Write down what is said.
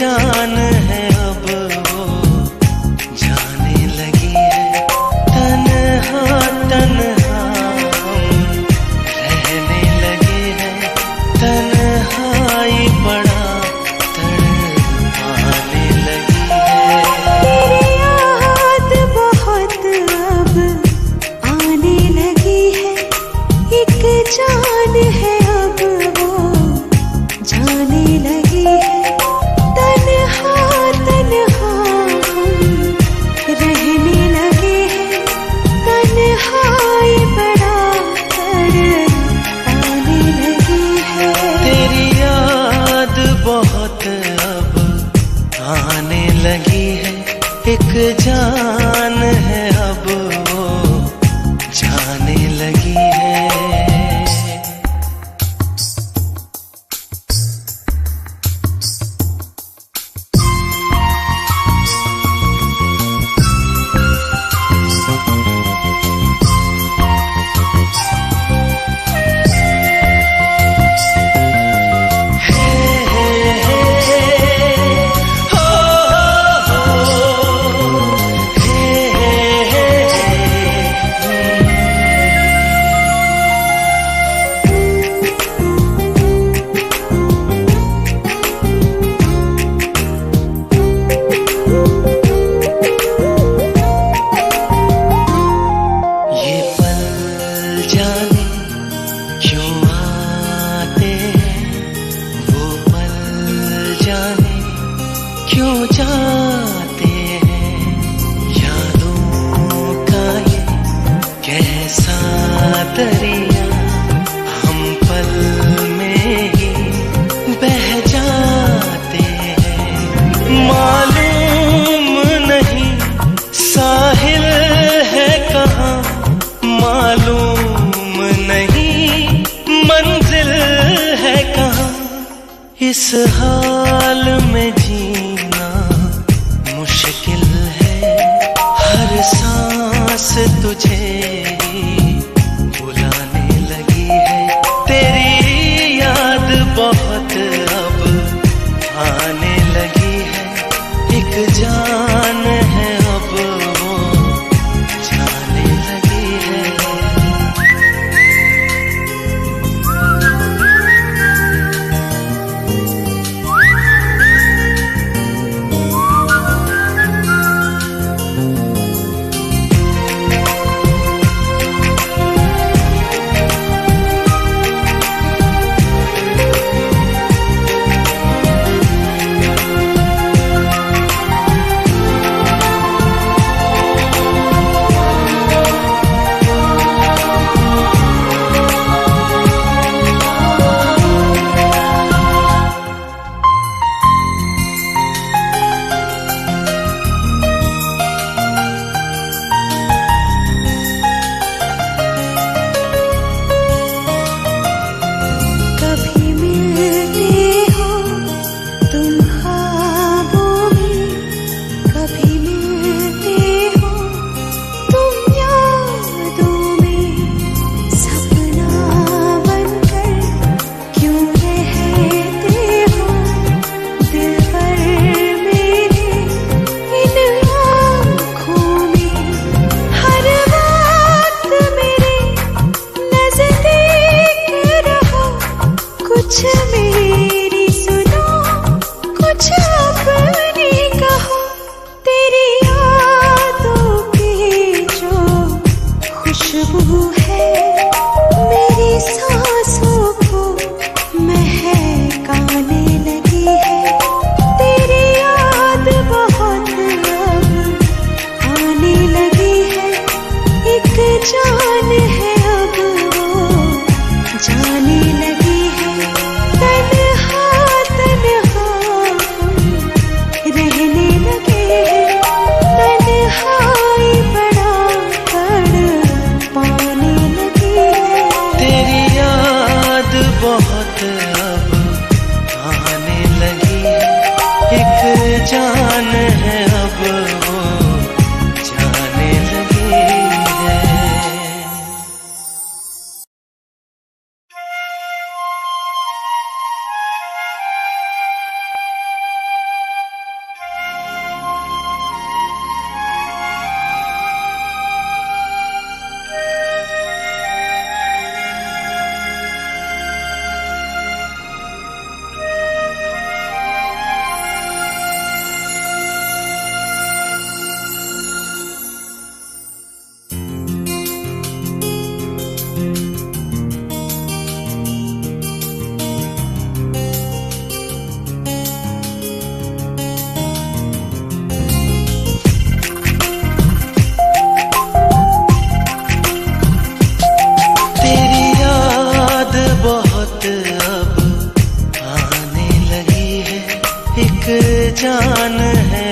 जान है अब वो जाने लगी है। तन्हा तन्हा हम रहने लगे हैं, तन्हाई बड़ा तड़पाने लगी है। तेरी याद बहुत अब आने लगी है, एक जान है अब वो जाने लगी है। तन्हा तन्हा हम रहने लगे हैं, तन्हाई बड़ा तड़पाने लगी है। तेरी याद बहुत अब आने लगी है, एक जान है अब वो जाने लगी है। क्यों जाते हैं, यादों का ये कैसा दरिया हम पल में ही बह जाते हैं। मालूम नहीं साहिल है कहाँ, मालूम नहीं मंजिल है कहाँ। इस हाल में जीना मुश्किल है, हर सांस तुझे बुलाने लगी है। तेरी याद बहुत अब आने लगी है, एक जान है अब वो जाने लगी है। जान है अब वो जाने लगी है। जान है